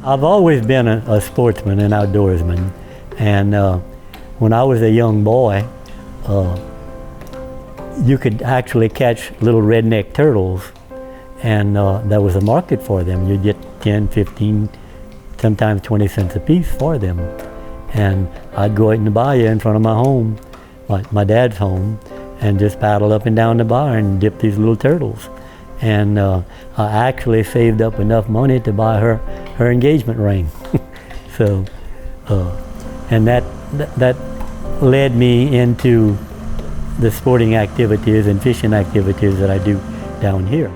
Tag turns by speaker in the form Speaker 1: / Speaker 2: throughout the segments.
Speaker 1: I've always been a sportsman and outdoorsman, and when I was a young boy, you could actually catch little redneck turtles, and there was a market for them. You'd get 10, 15, sometimes 20 cents a piece for them. And I'd go out in the bayou in front of my home, my dad's home, and just paddle up and down the bayou and dip these little turtles. And I actually saved up enough money to buy her engagement ring. So, and that led me into the sporting activities and fishing activities that I do down here.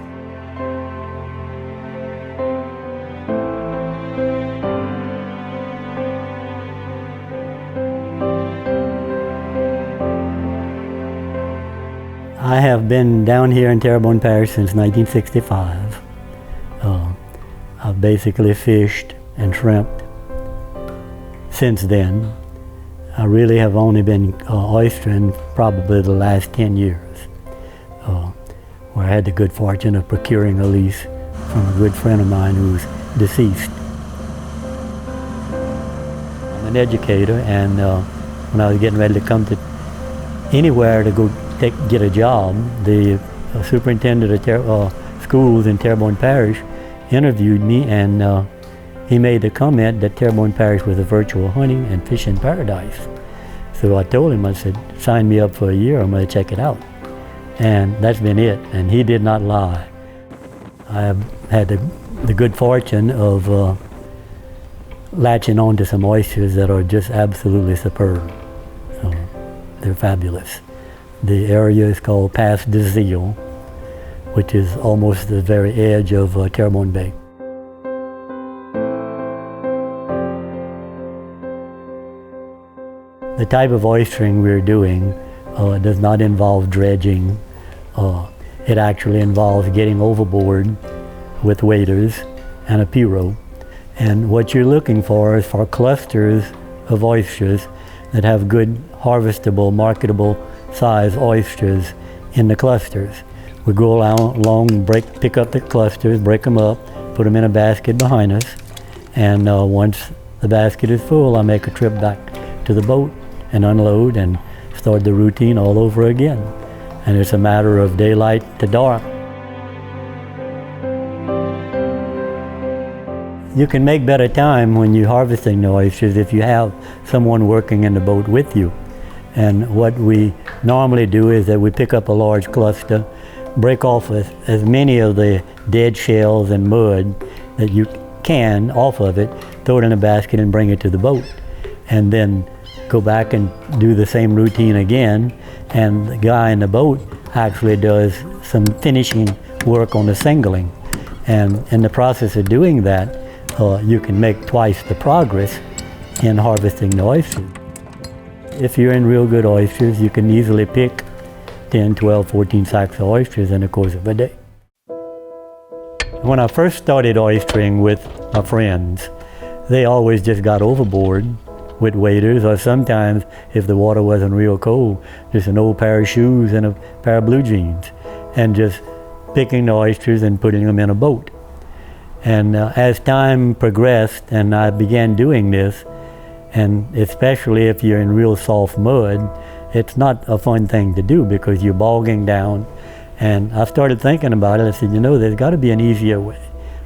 Speaker 1: I have been down here in Terrebonne Parish since 1965. I've basically fished and shrimped since then. I really have only been oystering probably the last 10 years, where I had the good fortune of procuring a lease from a good friend of mine who's deceased. I'm an educator, and when I was getting ready to come to anywhere to go get a job, the superintendent of schools in Terrebonne Parish interviewed me, and he made the comment that Terrebonne Parish was a virtual hunting and fishing paradise. So I told him, I said, sign me up for a year, I'm going to check it out. And that's been it, and he did not lie. I have had the good fortune of latching on to some oysters that are just absolutely superb. They're fabulous. The area is called Pass de Ziel, which is almost the very edge of Terrebonne Bay. The type of oystering we're doing does not involve dredging. It actually involves getting overboard with waders and a pirogue. And what you're looking for is for clusters of oysters that have good harvestable, marketable size oysters in the clusters. We go along, pick up the clusters, break them up, put them in a basket behind us, and once the basket is full, I make a trip back to the boat and unload and start the routine all over again. And it's a matter of daylight to dark. You can make better time when you're harvesting the oysters if you have someone working in the boat with you. And what we normally do is that we pick up a large cluster, break off as many of the dead shells and mud that you can off of it, throw it in a basket and bring it to the boat. And then go back and do the same routine again. And the guy in the boat actually does some finishing work on the singling. And in the process of doing that, you can make twice the progress in harvesting the oysters. If you're in real good oysters, you can easily pick 10, 12, 14 sacks of oysters in the course of a day. When I first started oystering with my friends, they always just got overboard with waders, or sometimes, if the water wasn't real cold, just an old pair of shoes and a pair of blue jeans, and just picking the oysters and putting them in a boat. And as time progressed and I began doing this, and especially if you're in real soft mud, it's not a fun thing to do because you're bogging down. And I started thinking about it. I said, there's got to be an easier way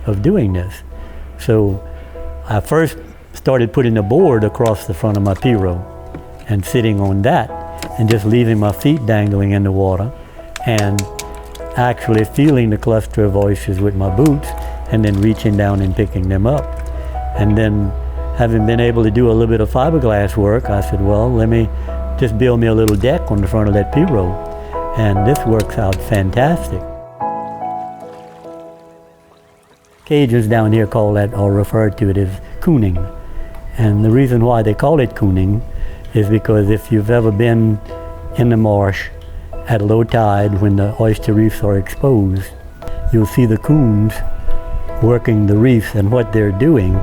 Speaker 1: of doing this. So I first started putting a board across the front of my pirogue and sitting on that and just leaving my feet dangling in the water and actually feeling the cluster of oysters with my boots and then reaching down and picking them up. And then having been able to do a little bit of fiberglass work, I said, well, let me just build me a little deck on the front of that pirogue. And this works out fantastic. Cajuns down here call that, or refer to it as cooning. And the reason why they call it cooning is because if you've ever been in the marsh at low tide when the oyster reefs are exposed, you'll see the coons working the reefs, and what they're doing,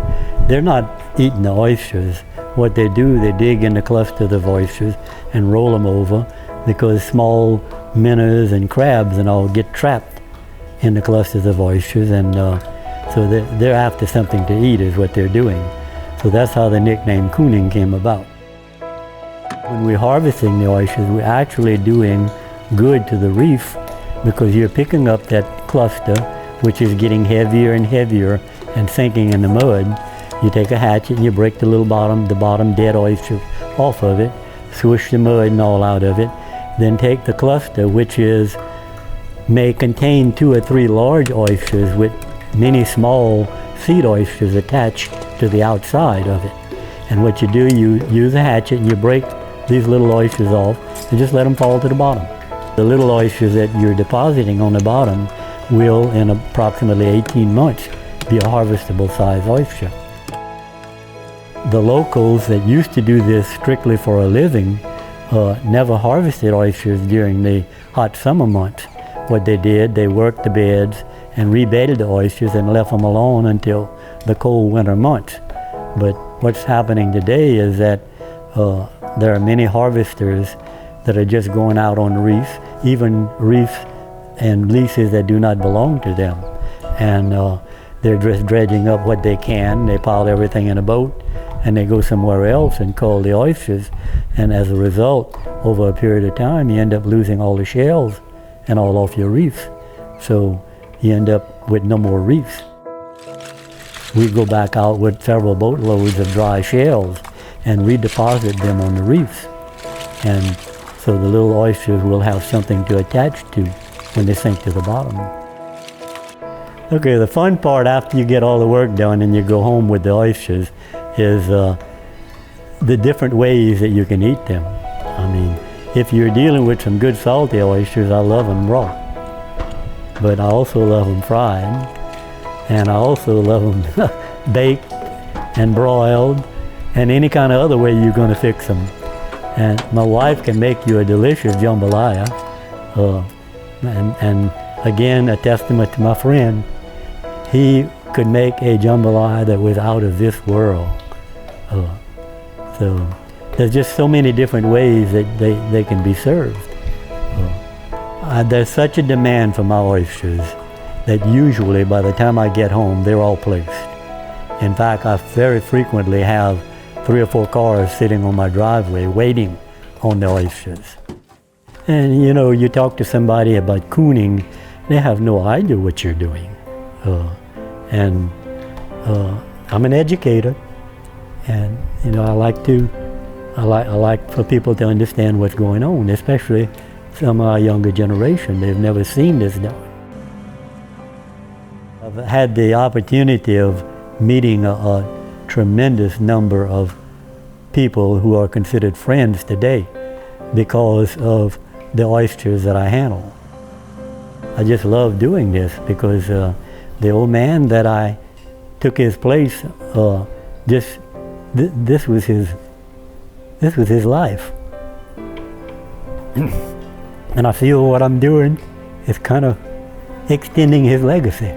Speaker 1: they're not eating the oysters. What they do, they dig in the clusters of oysters and roll them over, because small minnows and crabs and all get trapped in the clusters of oysters, and So they're after something to eat is what they're doing. So that's how the nickname cooning came about. When we're harvesting the oysters, we're actually doing good to the reef because you're picking up that cluster, which is getting heavier and heavier and sinking in the mud. You take a hatchet and you break the bottom dead oyster off of it, swish the mud and all out of it, then take the cluster, which may contain 2 or 3 large oysters with many small seed oysters attached to the outside of it. And what you do, you use a hatchet and you break these little oysters off and just let them fall to the bottom. The little oysters that you're depositing on the bottom will, in approximately 18 months, be a harvestable size oyster. The locals that used to do this strictly for a living never harvested oysters during the hot summer months. What they did, they worked the beds and rebedded the oysters and left them alone until the cold winter months. But what's happening today is that there are many harvesters that are just going out on reefs, even reefs and leases that do not belong to them. And they're just dredging up what they can. They pile everything in a boat and they go somewhere else and cull the oysters. And as a result, over a period of time, you end up losing all the shells and all off your reefs. So you end up with no more reefs. We go back out with several boatloads of dry shells and redeposit them on the reefs. And so the little oysters will have something to attach to when they sink to the bottom. Okay, the fun part after you get all the work done and you go home with the oysters is the different ways that you can eat them. I mean, if you're dealing with some good salty oysters, I love them raw. But I also love them fried, and I also love them baked and broiled, and any kind of other way you're going to fix them. And my wife can make you a delicious jambalaya. And again, a testament to my friend, he could make a jambalaya that was out of this world. So there's just so many different ways that they can be served. There's such a demand for my oysters that usually by the time I get home, they're all placed. In fact, I very frequently have 3 or 4 cars sitting on my driveway waiting on the oysters. And you know, you talk to somebody about cooning, they have no idea what you're doing. I'm an educator, and you know, I like for people to understand what's going on, especially some of our younger generation. They've never seen this done. I've had the opportunity of meeting a tremendous number of people who are considered friends today because of the oysters that I handle. I just love doing this because the old man that I took his place, this was his life. And I feel what I'm doing is kind of extending his legacy.